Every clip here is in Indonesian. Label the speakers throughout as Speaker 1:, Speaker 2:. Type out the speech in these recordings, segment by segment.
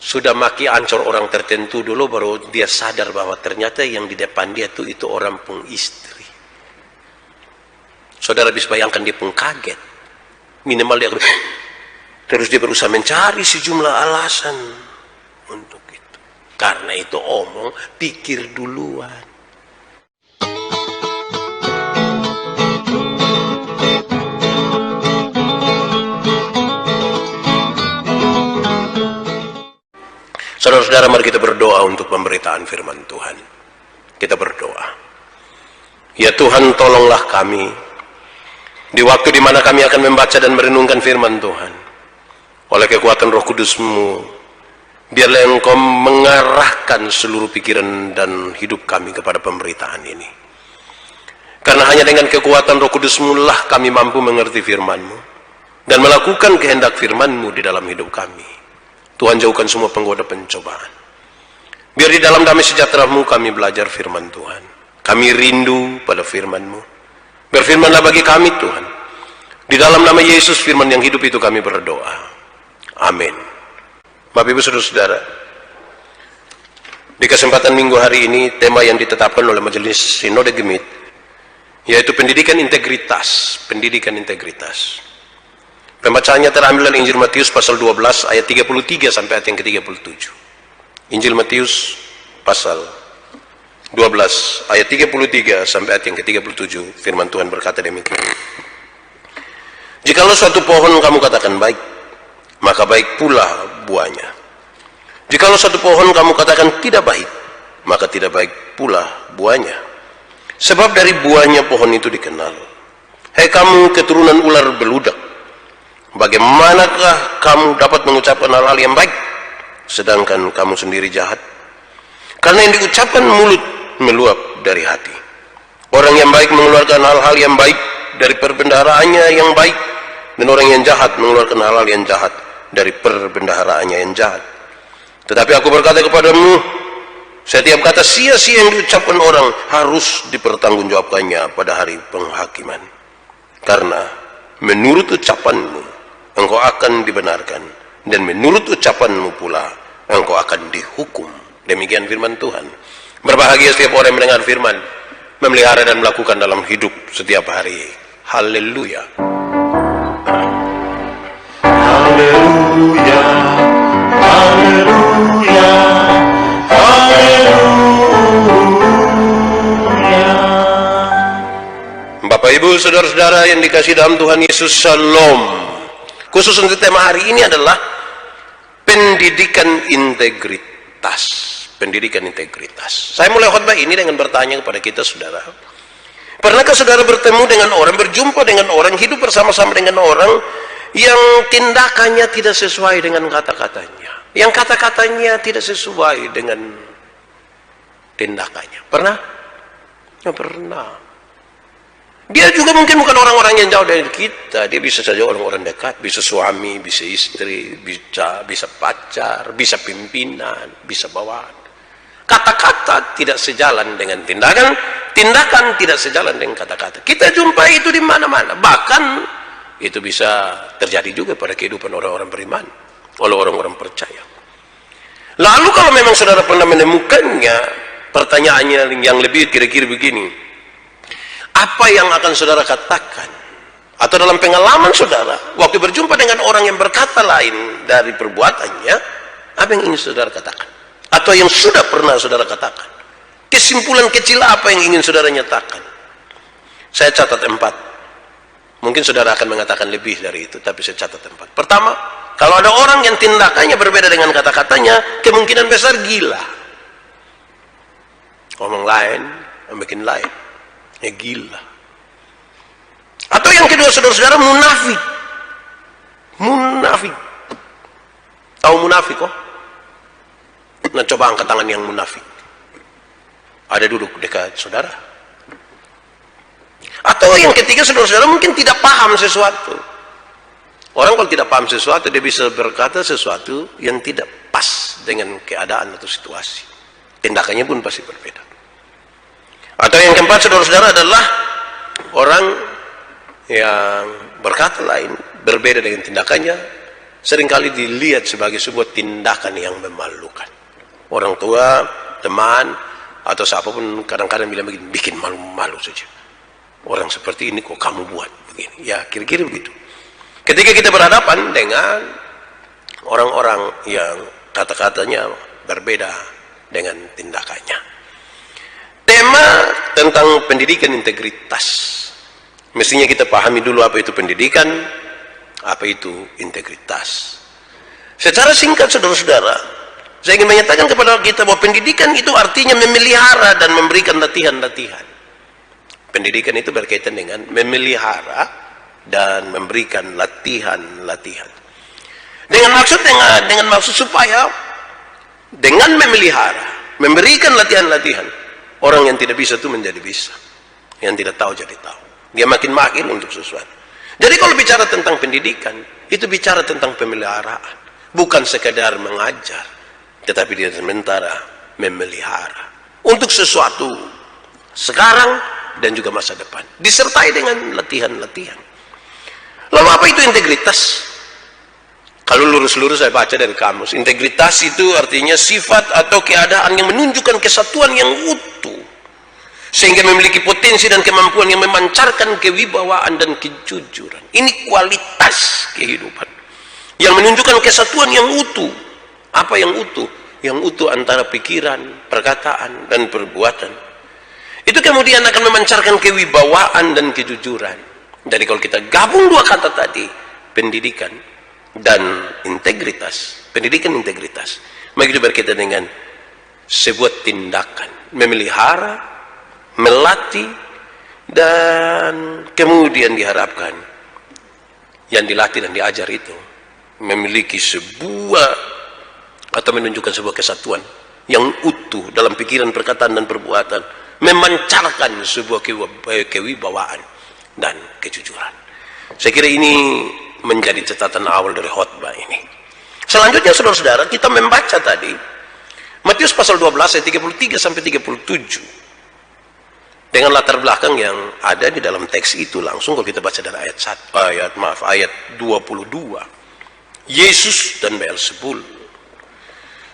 Speaker 1: sudah maki ancur orang tertentu dulu, baru dia sadar bahwa ternyata yang di depan dia itu orang pun istri. Saudara bisa bayangkan, dia pun kaget. Minimal dia terus dia berusaha mencari sejumlah alasan untuk itu. Karena itu omong, pikir duluan. Saudara-saudara, mari kita berdoa untuk pemberitaan firman Tuhan. Kita berdoa. Ya Tuhan, tolonglah kami di waktu di mana kami akan membaca dan merenungkan firman Tuhan. Oleh kekuatan Roh Kudus-Mu, biarlah Engkau mengarahkan seluruh pikiran dan hidup kami kepada pemberitaan ini. Karena hanya dengan kekuatan Roh Kudus-Mu lah kami mampu mengerti firman-Mu dan melakukan kehendak firman-Mu di dalam hidup kami. Tuhan, jauhkan semua penggoda pencobaan. Biar di dalam damai sejahtera-Mu kami belajar firman Tuhan. Kami rindu pada firman-Mu. Berfirmanlah bagi kami Tuhan. Di dalam nama Yesus, firman yang hidup itu kami berdoa. Amin. Bapak Ibu Saudara-saudara, di kesempatan minggu hari ini, tema yang ditetapkan oleh Majelis Sinode Gemit, yaitu pendidikan integritas. Pendidikan integritas. Pembacaannya terambil dari Injil Matius pasal 12 ayat 33 sampai ayat yang ke-37. Injil Matius pasal 12 ayat 33 sampai ayat yang ke-37. Firman Tuhan berkata demikian. Jikalau suatu pohon kamu katakan baik, maka baik pula buahnya. Jikalau suatu pohon kamu katakan tidak baik, maka tidak baik pula buahnya. Sebab dari buahnya pohon itu dikenal. Hei kamu keturunan ular beludak, bagaimanakah kamu dapat mengucapkan hal-hal yang baik, sedangkan kamu sendiri jahat? Karena yang diucapkan mulut meluap dari hati. Orang yang baik mengeluarkan hal-hal yang baik dari perbendaharaannya yang baik, dan orang yang jahat mengeluarkan hal-hal yang jahat dari perbendaharaannya yang jahat. Tetapi aku berkata kepadamu, setiap kata sia-sia yang diucapkan orang harus dipertanggungjawabkannya pada hari penghakiman. Karena menurut ucapanmu engkau akan dibenarkan, dan menurut ucapanmu pula engkau akan dihukum. Demikian firman Tuhan. Berbahagia setiap orang yang mendengar firman, memelihara dan melakukan dalam hidup setiap hari. Haleluya.
Speaker 2: Haleluya. Haleluya. Haleluya.
Speaker 1: Bapak Ibu Saudara-saudara yang dikasihi dalam Tuhan Yesus, Shalom. Khusus untuk tema hari ini adalah pendidikan integritas. Pendidikan integritas. Saya mulai khotbah ini dengan bertanya kepada kita, saudara. Pernahkah saudara bertemu dengan orang, berjumpa dengan orang, hidup bersama-sama dengan orang yang tindakannya tidak sesuai dengan kata-katanya, yang kata-katanya tidak sesuai dengan tindakannya? Pernah? Ya, pernah. Dia juga mungkin bukan orang-orang yang jauh dari kita. Dia bisa saja orang-orang dekat, bisa suami, bisa istri, bisa pacar, bisa pimpinan, bisa bawahan. Kata-kata tidak sejalan dengan tindakan, tindakan tidak sejalan dengan kata-kata. Kita jumpai itu di mana-mana. Bahkan itu bisa terjadi juga pada kehidupan orang-orang beriman, oleh orang-orang percaya. Lalu kalau memang saudara pernah menemukannya, pertanyaannya yang lebih kira-kira begini: apa yang akan saudara katakan? Atau dalam pengalaman saudara, waktu berjumpa dengan orang yang berkata lain dari perbuatannya, apa yang ingin saudara katakan? Atau yang sudah pernah saudara katakan? Kesimpulan kecil apa yang ingin saudara nyatakan? Saya catat 4. Mungkin saudara akan mengatakan lebih dari itu, tapi saya catat 4. Pertama, kalau ada orang yang tindakannya berbeda dengan kata-katanya, kemungkinan besar gila. Ngomong lain, bikin lain. Ya gila. Atau yang kedua, saudara-saudara, munafik. Munafik. Tahu munafik kok? Nah, coba angkat tangan yang munafik. Ada duduk dekat saudara. Atau yang ketiga, saudara-saudara mungkin tidak paham sesuatu. Orang kalau tidak paham sesuatu, dia bisa berkata sesuatu yang tidak pas dengan keadaan atau situasi. Tindakannya pun pasti berbeda. Atau yang keempat, saudara-saudara, adalah orang yang berkata lain, berbeda dengan tindakannya, seringkali dilihat sebagai sebuah tindakan yang memalukan. Orang tua, teman, atau siapapun kadang-kadang bilang begini, bikin malu-malu saja. Orang seperti ini kok kamu buat begini. Ya, kira-kira begitu. Ketika kita berhadapan dengan orang-orang yang kata-katanya berbeda dengan tindakannya. Tema tentang pendidikan integritas. Mestinya kita pahami dulu apa itu pendidikan, apa itu integritas. Secara singkat, saudara-saudara, saya ingin menyatakan kepada kita bahwa pendidikan itu artinya memelihara dan memberikan latihan-latihan. Pendidikan itu berkaitan dengan memelihara dan memberikan latihan-latihan. Dengan maksud supaya dengan memelihara, memberikan latihan-latihan, orang yang tidak bisa itu menjadi bisa, yang tidak tahu jadi tahu. Dia makin untuk sesuatu. Jadi kalau bicara tentang pendidikan, itu bicara tentang pemeliharaan, bukan sekedar mengajar, tetapi dia sementara memelihara untuk sesuatu sekarang dan juga masa depan, disertai dengan latihan-latihan. Lalu apa itu integritas? Kalau lurus-lurus saya baca dari kamus, integritas itu artinya sifat atau keadaan yang menunjukkan kesatuan yang utuh, sehingga memiliki potensi dan kemampuan yang memancarkan kewibawaan dan kejujuran. Ini kualitas kehidupan yang menunjukkan kesatuan yang utuh. Apa yang utuh? Yang utuh antara pikiran, perkataan, dan perbuatan. Itu kemudian akan memancarkan kewibawaan dan kejujuran. Jadi kalau kita gabung dua kata tadi, pendidikan dan integritas, pendidikan integritas, maka itu berkaitan dengan sebuah tindakan, memelihara, melatih, dan kemudian diharapkan yang dilatih dan diajar itu memiliki sebuah atau menunjukkan sebuah kesatuan yang utuh dalam pikiran, perkataan, dan perbuatan, memancarkan sebuah kewibawaan dan kejujuran. Saya kira ini menjadi catatan awal dari khotbah ini. Selanjutnya, saudara-saudara, kita membaca tadi Matius pasal 12 ayat 33 sampai 37 dengan latar belakang yang ada di dalam teks itu. Langsung kalau kita baca dari ayat 22, Yesus dan Beelzebul.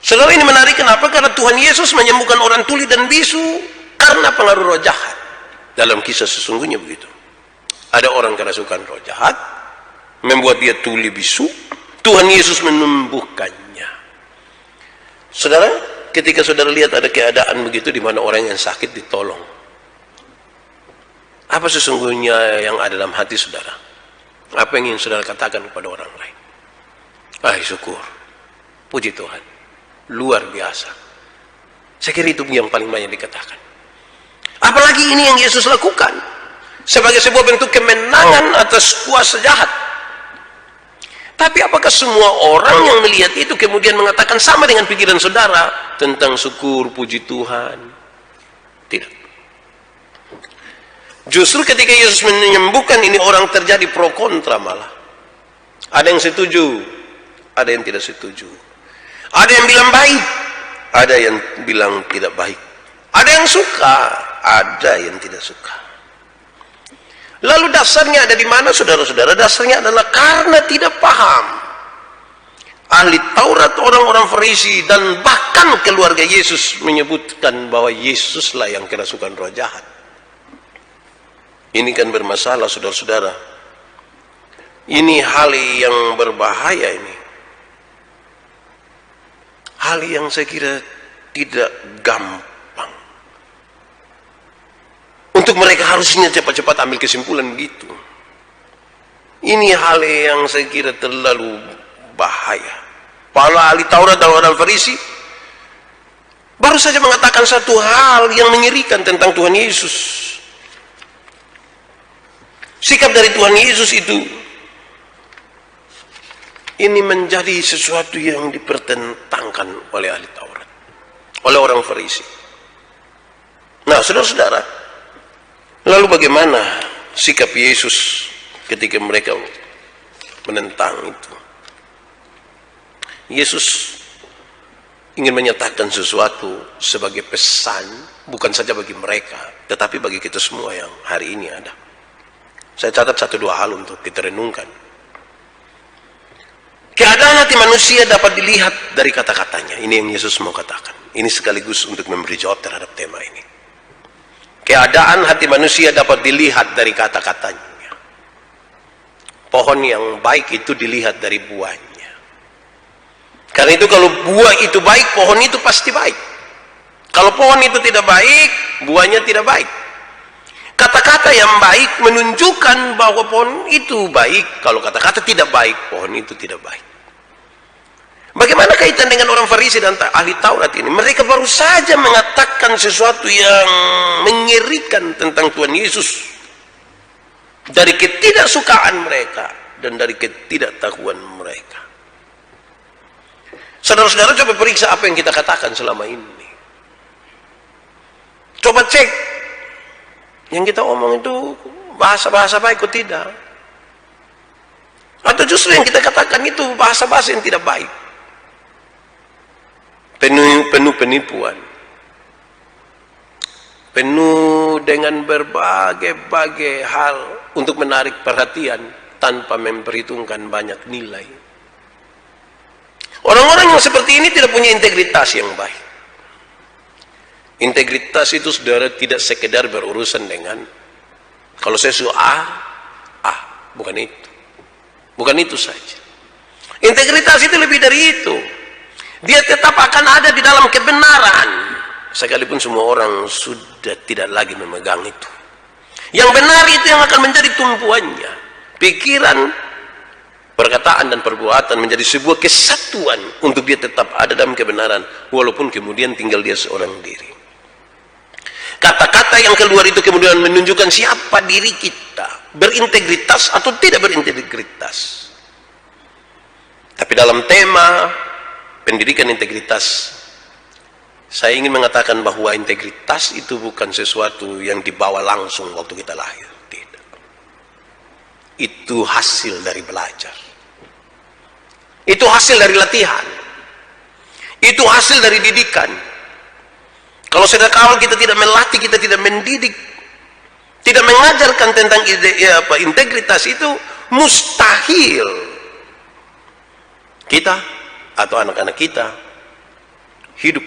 Speaker 1: Saudara, ini menarik. Kenapa? Karena Tuhan Yesus menyembuhkan orang tuli dan bisu karena pengaruh roh jahat. Dalam kisah sesungguhnya begitu. Ada orang kerasukan roh jahat, membuat dia tuli bisu. Tuhan Yesus menyembuhkannya. Saudara, ketika saudara lihat ada keadaan begitu di mana orang yang sakit ditolong, apa sesungguhnya yang ada dalam hati saudara? Apa yang ingin saudara katakan kepada orang lain? Syukur, puji Tuhan, luar biasa. Saya kira itu yang paling banyak dikatakan. Apalagi ini yang Yesus lakukan sebagai sebuah bentuk kemenangan atas kuasa jahat. Tapi apakah semua orang yang melihat itu kemudian mengatakan sama dengan pikiran saudara tentang syukur, puji Tuhan? Tidak. Justru ketika Yesus menyembuhkan ini, orang terjadi pro kontra malah. Ada yang setuju, ada yang tidak setuju. Ada yang bilang baik, ada yang bilang tidak baik. Ada yang suka, ada yang tidak suka. Lalu dasarnya ada di mana, saudara-saudara? Dasarnya adalah karena tidak paham. Ahli Taurat, orang-orang Farisi, dan bahkan keluarga Yesus menyebutkan bahwa Yesuslah yang kerasukan roh jahat. Ini kan bermasalah, saudara-saudara. Ini hal yang berbahaya ini. Hal yang saya kira tidak gampang. Untuk mereka harusnya cepat-cepat ambil kesimpulan begitu. Ini hal yang saya kira terlalu bahaya. Para ahli Taurat dan orang Farisi baru saja mengatakan satu hal yang mengerikan tentang Tuhan Yesus. Sikap dari Tuhan Yesus itu, ini menjadi sesuatu yang dipertentangkan oleh ahli Taurat, oleh orang Farisi. Nah, saudara-saudara, lalu bagaimana sikap Yesus ketika mereka menentang itu? Yesus ingin menyatakan sesuatu sebagai pesan, bukan saja bagi mereka, tetapi bagi kita semua yang hari ini ada. Saya catat 1-2 hal untuk kita renungkan. Keadaan hati manusia dapat dilihat dari kata-katanya. Ini yang Yesus mau katakan. Ini sekaligus untuk memberi jawab terhadap tema ini. Keadaan hati manusia dapat dilihat dari kata-katanya. Pohon yang baik itu dilihat dari buahnya. Karena itu kalau buah itu baik, pohon itu pasti baik. Kalau pohon itu tidak baik, buahnya tidak baik. Kata-kata yang baik menunjukkan bahwa pohon itu baik. Kalau kata-kata tidak baik, pohon itu tidak baik. Bagaimana kaitan dengan orang Farisi dan ahli Taurat ini? Mereka baru saja mengatakan sesuatu yang mengerikan tentang Tuhan Yesus. Dari ketidaksukaan mereka dan dari ketidaktahuan mereka. Saudara-saudara, coba periksa apa yang kita katakan selama ini. Coba cek. Yang kita omong itu bahasa-bahasa baik atau tidak? Atau justru yang kita katakan itu bahasa-bahasa yang tidak baik? Penuh penipuan, penuh dengan berbagai-bagai hal untuk menarik perhatian tanpa memperhitungkan banyak nilai. Orang-orang yang seperti ini tidak punya integritas yang baik. Integritas itu, saudara, tidak sekedar berurusan dengan kalau saya suruh bukan itu. Bukan itu saja. Integritas itu lebih dari itu. Dia tetap akan ada di dalam kebenaran, sekalipun semua orang sudah tidak lagi memegang itu. Yang benar itu yang akan menjadi tumpuannya. Pikiran, perkataan dan perbuatan menjadi sebuah kesatuan untuk dia tetap ada dalam kebenaran, walaupun kemudian tinggal dia seorang diri. Kata-kata yang keluar itu kemudian menunjukkan siapa diri kita, berintegritas atau tidak berintegritas. Tapi dalam tema pendidikan integritas, saya ingin mengatakan bahwa integritas itu bukan sesuatu yang dibawa langsung waktu kita lahir. Tidak. Itu hasil dari belajar. Itu hasil dari latihan. Itu hasil dari didikan. Kalau sejak awal kita tidak melatih, kita tidak mendidik, tidak mengajarkan tentang integritas, itu mustahil kita atau anak-anak kita hidup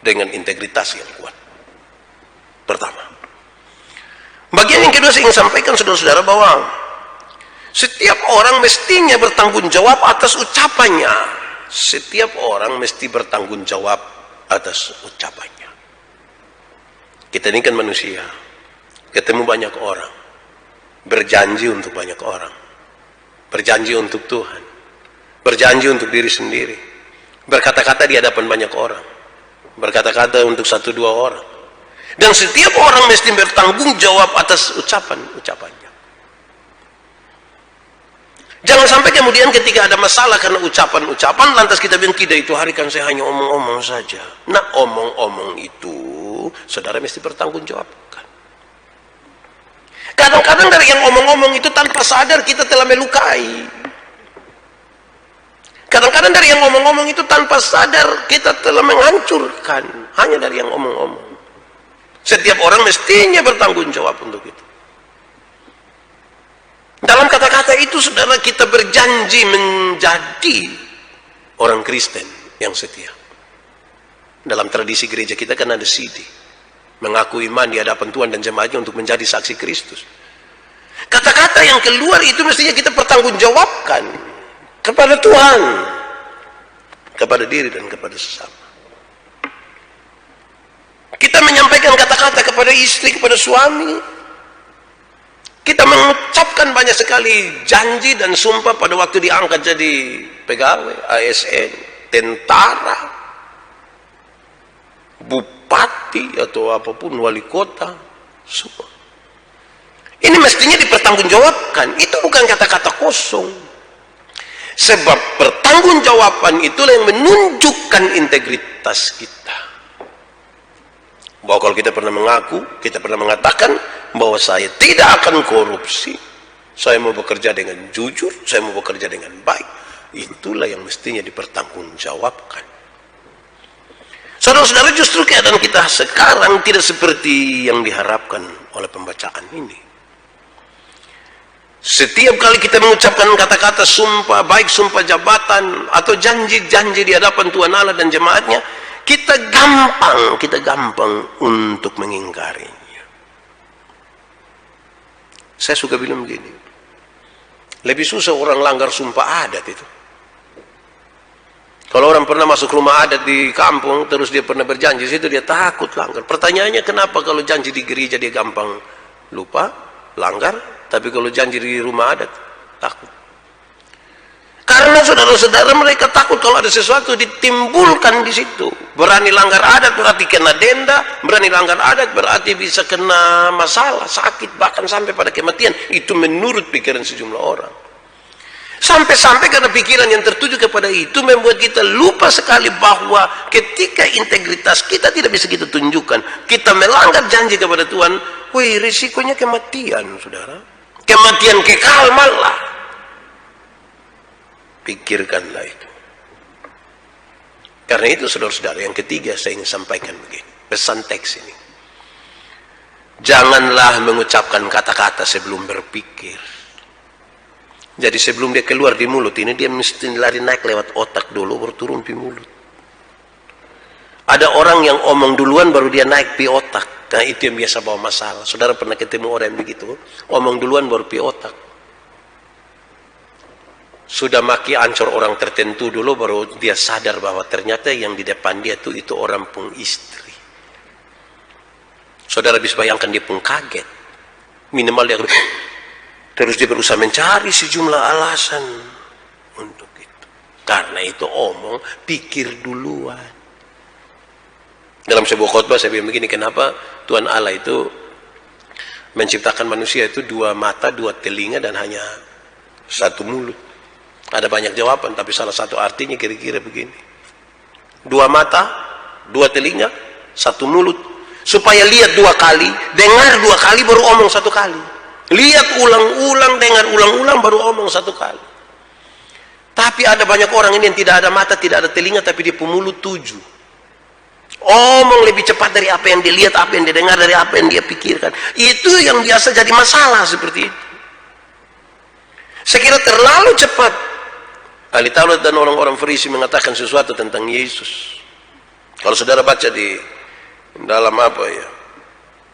Speaker 1: dengan integritas yang kuat. Pertama. Bagian yang kedua saya ingin sampaikan, saudara-saudara, bahwa setiap orang mestinya bertanggung jawab atas ucapannya. Setiap orang mesti bertanggung jawab atas ucapannya. Kita ini kan manusia, ketemu banyak orang, berjanji untuk banyak orang, berjanji untuk Tuhan, berjanji untuk diri sendiri, berkata-kata di hadapan banyak orang, berkata-kata untuk 1-2 orang, dan setiap orang mesti bertanggung jawab atas ucapannya. Jangan sampai kemudian ketika ada masalah karena ucapan-ucapan, lantas kita bilang tidak, itu hari kan saya hanya omong-omong saja. Nah, omong-omong itu saudara mesti bertanggung jawabkan. Kadang-kadang dari yang omong-omong itu tanpa sadar kita telah melukai. Kadang-kadang dari yang ngomong-ngomong itu tanpa sadar kita telah menghancurkan, hanya dari yang ngomong-ngomong. Setiap orang mestinya bertanggung jawab untuk itu. Dalam kata-kata itu, saudara, kita berjanji menjadi orang Kristen yang setia. Dalam tradisi gereja kita kan ada CD, mengaku iman di hadapan Tuhan dan jemaatnya untuk menjadi saksi Kristus. Kata-kata yang keluar itu mestinya kita pertanggungjawabkan kepada Tuhan, kepada diri dan kepada sesama. Kita menyampaikan kata-kata kepada istri, kepada suami. Kita mengucapkan banyak sekali janji dan sumpah pada waktu diangkat jadi pegawai, ASN, tentara, bupati atau apapun, wali kota, semua. Ini mestinya dipertanggungjawabkan. Itu bukan kata-kata kosong. Sebab pertanggungjawaban itulah yang menunjukkan integritas kita. Bahwa kalau kita pernah mengaku, kita pernah mengatakan bahwa saya tidak akan korupsi, saya mau bekerja dengan jujur, saya mau bekerja dengan baik, itulah yang mestinya dipertanggungjawabkan. Saudara-saudara, justru keadaan kita sekarang tidak seperti yang diharapkan oleh pembacaan ini. Setiap kali kita mengucapkan kata-kata sumpah, baik sumpah jabatan atau janji-janji di hadapan Tuhan Allah dan jemaatnya, kita gampang untuk mengingkarinya. Saya suka bilang begini, lebih susah orang langgar sumpah adat itu. Kalau orang pernah masuk rumah adat di kampung, terus dia pernah berjanji situ, dia takut langgar. Pertanyaannya, kenapa kalau janji di gereja dia gampang lupa, langgar, tapi kalau janji di rumah adat takut? Karena saudara-saudara mereka takut kalau ada sesuatu ditimbulkan di situ. Berani langgar adat berarti kena denda, berani langgar adat berarti bisa kena masalah, sakit, bahkan sampai pada kematian. Itu menurut pikiran sejumlah orang. Sampai-sampai karena pikiran yang tertuju kepada itu membuat kita lupa sekali bahwa ketika integritas kita tidak bisa kita tunjukkan, kita melanggar janji kepada Tuhan, wih, risikonya kematian, saudara. Kematian kekal malah. Pikirkanlah itu. Karena itu, saudara-saudara, yang ketiga saya ingin sampaikan begini, pesan teks ini. Janganlah mengucapkan kata-kata sebelum berpikir. Jadi sebelum dia keluar di mulut ini, dia mesti lari naik lewat otak dulu, baru turun di mulut. Ada orang yang omong duluan baru dia naik di otak. Nah, itu yang biasa bawa masalah. Saudara pernah ketemu orang yang begitu? Omong duluan baru di otak. Sudah maki ancur orang tertentu dulu, baru dia sadar bahwa ternyata yang di depan dia itu orang pun istri. Saudara bisa bayangkan dia pun kaget. Minimal dia terus dia berusaha mencari sejumlah alasan untuk itu. Karena itu omong, pikir duluan. Dalam sebuah khotbah saya bilang begini, kenapa Tuhan Allah itu menciptakan manusia itu 2 mata, 2 telinga, dan hanya 1 mulut? Ada banyak jawaban, tapi salah satu artinya kira-kira begini. 2 mata, 2 telinga, 1 mulut. Supaya lihat 2 kali, dengar 2 kali, baru omong 1 kali. Lihat ulang-ulang, dengar ulang-ulang, baru omong 1 kali. Tapi ada banyak orang ini yang tidak ada mata, tidak ada telinga, tapi dia pemulut 7. Omong lebih cepat dari apa yang dilihat, apa yang didengar, dari apa yang dia pikirkan. Itu yang biasa jadi masalah seperti itu. Saya kira terlalu cepat ahli Taurat dan orang-orang Farisi mengatakan sesuatu tentang Yesus. Kalau saudara baca di dalam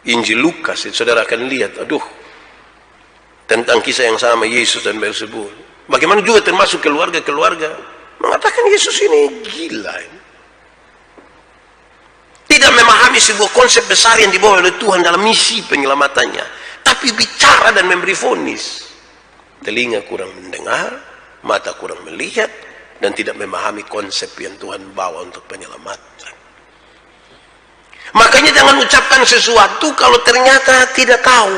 Speaker 1: Injil Lukas, saudara akan lihat, tentang kisah yang sama Yesus dan Beelzebul. Bagaimana juga termasuk keluarga-keluarga mengatakan Yesus ini gila. Tidak memahami sebuah konsep besar yang dibawa oleh Tuhan dalam misi penyelamatannya, tapi bicara dan memberi vonis. Telinga kurang mendengar, mata kurang melihat, dan tidak memahami konsep yang Tuhan bawa untuk penyelamatan. Makanya jangan ucapkan sesuatu kalau ternyata tidak tahu.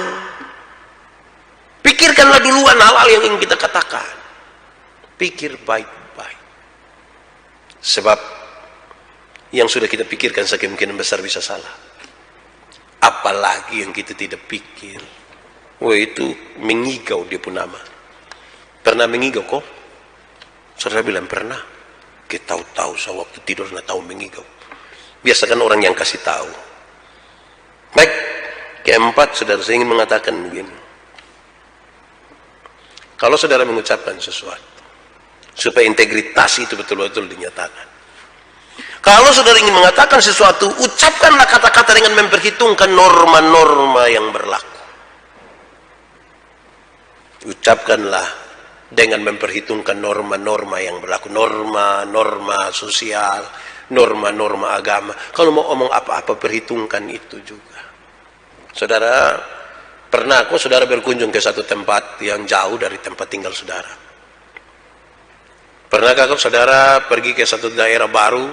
Speaker 1: Pikirkanlah duluan hal-hal yang ingin kita katakan. Pikir baik-baik. Sebab yang sudah kita pikirkan sekemungkinan besar bisa salah. Apalagi yang kita tidak pikir. Wah, itu mengigau dia pun nama. Pernah mengigau kok? Saudara bilang pernah. Kita tahu saya waktu tidur nggak tahu mengigau. Biasakan orang yang kasih tahu. Baik, keempat, saudara, saya ingin mengatakan begini. Kalau saudara mengucapkan sesuatu, supaya integritas itu betul-betul dinyatakan. Kalau saudara ingin mengatakan sesuatu, ucapkanlah kata-kata dengan memperhitungkan norma-norma yang berlaku. Ucapkanlah dengan memperhitungkan norma-norma yang berlaku. Norma-norma sosial, norma-norma agama. Kalau mau omong apa-apa, perhitungkan itu juga. Saudara, pernah kok saudara berkunjung ke satu tempat yang jauh dari tempat tinggal saudara? Pernahkah kok saudara pergi ke satu daerah baru,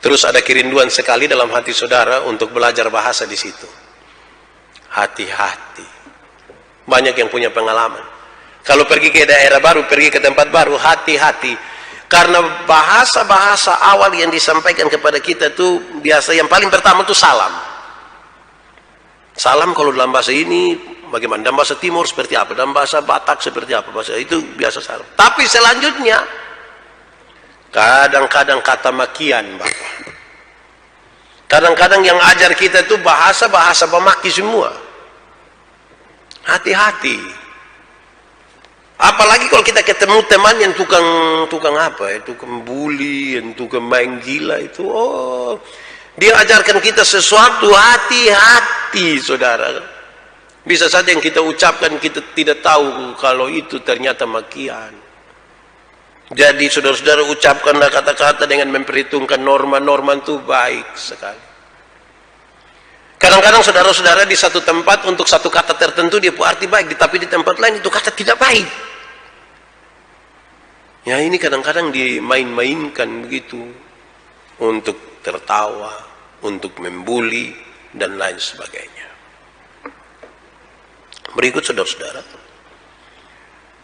Speaker 1: terus ada kerinduan sekali dalam hati saudara untuk belajar bahasa di situ? Hati-hati. Banyak yang punya pengalaman. Kalau pergi ke daerah baru, pergi ke tempat baru, hati-hati. Karena bahasa-bahasa awal yang disampaikan kepada kita itu biasa yang paling pertama itu salam. Salam kalau dalam bahasa ini bagaimana? Dalam bahasa Timur seperti apa? Dalam bahasa Batak seperti apa? Bahasa itu biasa salam. Tapi selanjutnya kadang-kadang kata makian, Bapak. Kadang-kadang yang ajar kita itu bahasa-bahasa pemaki semua. Hati-hati. Apalagi kalau kita ketemu teman yang tukang apa ya, tukang bully, yang tukang main gila itu, oh, dia ajarkan kita sesuatu, hati-hati saudara. Bisa saja yang kita ucapkan kita tidak tahu kalau itu ternyata makian. Jadi saudara-saudara, ucapkanlah kata-kata dengan memperhitungkan norma-norma itu baik sekali. Kadang-kadang saudara-saudara di satu tempat untuk satu kata tertentu dia arti baik, tapi di tempat lain itu kata tidak baik. Ya ini kadang-kadang dimain-mainkan begitu untuk tertawa, untuk membuli dan lain sebagainya. Berikut saudara-saudara,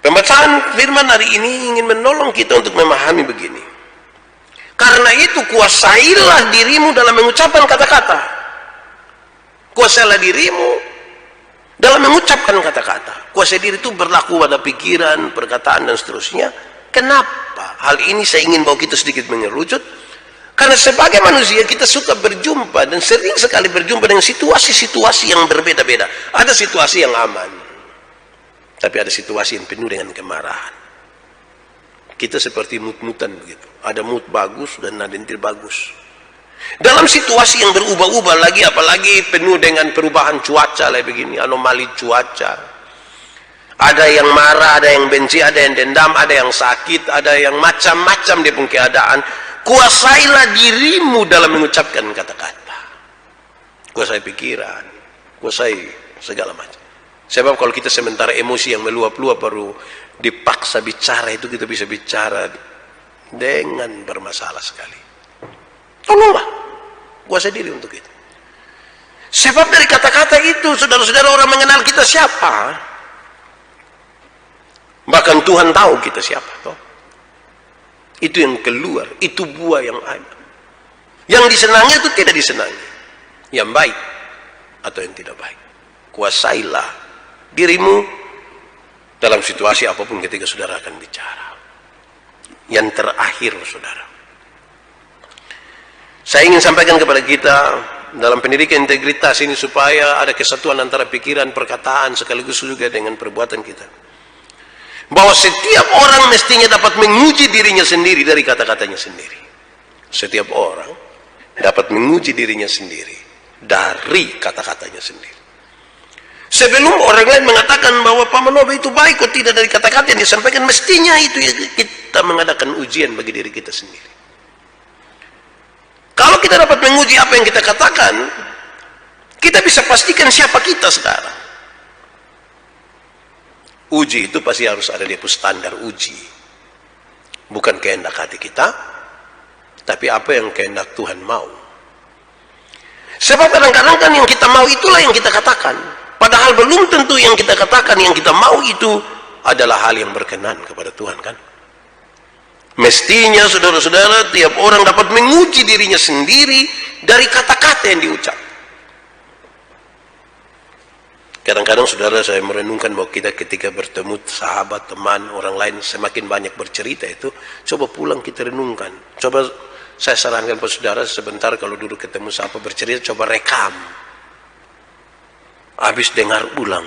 Speaker 1: pembacaan firman hari ini ingin menolong kita untuk memahami begini. Karena itu kuasailah dirimu dalam mengucapkan kata-kata. Kuasailah dirimu dalam mengucapkan kata-kata. Kuasai diri itu berlaku pada pikiran, perkataan dan seterusnya. Kenapa? Hal ini saya ingin bawa kita sedikit mengerucut. Karena sebagai manusia kita suka berjumpa dan sering sekali berjumpa dengan situasi-situasi yang berbeda-beda. Ada situasi yang aman, tapi ada situasi yang penuh dengan kemarahan. Kita seperti mut-mutan begitu. Ada mood bagus dan ada yang tidak bagus. Dalam situasi yang berubah-ubah lagi, apalagi penuh dengan perubahan cuaca lah begini, anomali cuaca. Ada yang marah, ada yang benci, ada yang dendam, ada yang sakit, ada yang macam-macam dia punya keadaan. Kuasailah dirimu dalam mengucapkan kata-kata. Kuasai pikiran, kuasai segala macam. Sebab kalau kita sementara emosi yang meluap-luap baru dipaksa bicara, itu kita bisa bicara dengan bermasalah sekali. Tolonglah, kuasai diri untuk itu. Sebab dari kata-kata itu, saudara-saudara, orang mengenal kita siapa. Bahkan Tuhan tahu kita siapa. Toh. Itu yang keluar, itu buah yang ada. Yang disenangi itu tidak disenangi. Yang baik atau yang tidak baik. Kuasailah dirimu dalam situasi apapun ketika saudara akan bicara. Yang terakhir saudara, saya ingin sampaikan kepada kita dalam pendidikan integritas ini supaya ada kesatuan antara pikiran, perkataan sekaligus juga dengan perbuatan kita. Bahwa setiap orang mestinya dapat menguji dirinya sendiri dari kata-katanya sendiri. Setiap orang dapat menguji dirinya sendiri dari kata-katanya sendiri. Sebelum orang lain mengatakan bahwa Pak Manoba itu baik kok tidak dari kata-kata yang disampaikan, mestinya itu kita mengadakan ujian bagi diri kita sendiri. Kalau kita dapat menguji apa yang kita katakan, kita bisa pastikan siapa kita sekarang. Uji itu pasti harus ada dia standar uji. Bukan kehendak hati kita, tapi apa yang kehendak Tuhan mau. Sebab kadang-kadang kan yang kita mau itulah yang kita katakan. Padahal belum tentu yang kita katakan, yang kita mau itu adalah hal yang berkenan kepada Tuhan kan. Mestinya saudara-saudara, tiap orang dapat menguji dirinya sendiri dari kata-kata yang diucap. Kadang-kadang saudara, saya merenungkan bahwa kita ketika bertemu sahabat, teman, orang lain semakin banyak bercerita itu, coba pulang kita renungkan. Coba saya sarankan pada saudara sebentar kalau duduk ketemu siapa bercerita, coba rekam. Habis dengar ulang.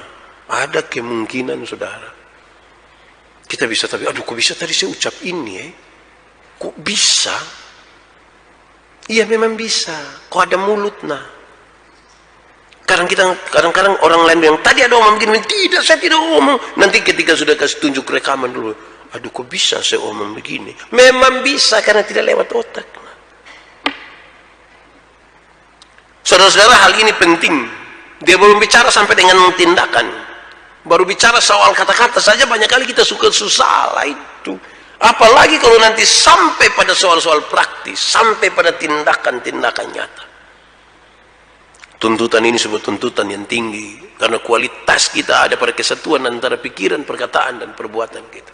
Speaker 1: Ada kemungkinan saudara, kita bisa tapi, aduh kok bisa tadi saya ucap ini ya? Kok bisa? Iya memang bisa. Kok ada mulut nah? Kadang-kadang orang lain bilang, tadi ada omong begini, tidak, saya tidak omong. Nanti ketika sudah kasih tunjuk rekaman dulu, aduh kok bisa saya omong begini? Memang bisa karena tidak lewat otak. Saudara-saudara, hal ini penting. Dia belum bicara sampai dengan tindakan. Baru bicara soal kata-kata saja banyak kali kita suka susah lah itu. Apalagi kalau nanti sampai pada soal-soal praktis, sampai pada tindakan-tindakan nyata. Tuntutan ini sebuah tuntutan yang tinggi karena kualitas kita ada pada kesatuan antara pikiran, perkataan dan perbuatan kita.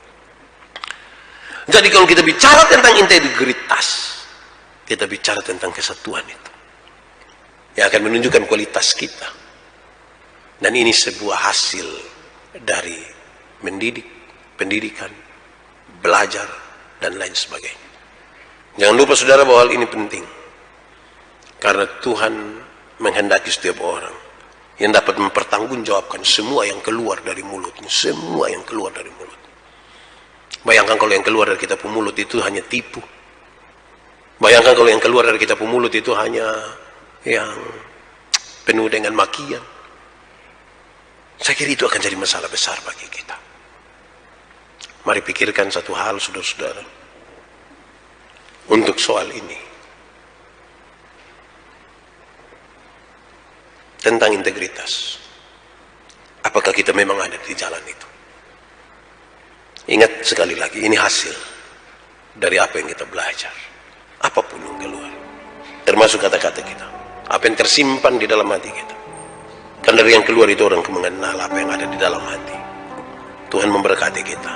Speaker 1: Jadi kalau kita bicara tentang integritas, kita bicara tentang kesatuan itu yang akan menunjukkan kualitas kita. Dan ini sebuah hasil dari mendidik, pendidikan, belajar dan lain sebagainya. Jangan lupa saudara bahwa hal ini penting karena Tuhan menghendaki setiap orang yang dapat mempertanggungjawabkan semua yang keluar dari mulutnya, semua yang keluar dari mulut. Bayangkan kalau yang keluar dari kita mulut itu hanya tipu. Bayangkan kalau yang keluar dari kita mulut itu hanya yang penuh dengan makian. Saya kira itu akan jadi masalah besar bagi kita. Mari pikirkan satu hal, saudara-saudara. Untuk soal ini. Tentang integritas. Apakah kita memang ada di jalan itu? Ingat sekali lagi, ini hasil dari apa yang kita belajar. Apapun yang keluar. Termasuk kata-kata kita. Apa yang tersimpan di dalam hati kita. Karena dari yang keluar itu orang mengenal apa yang ada di dalam hati. Tuhan memberkati kita.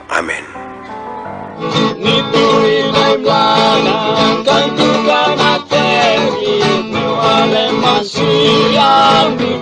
Speaker 1: Amin.
Speaker 2: Nituloy kan juga materi, nuale masih yang di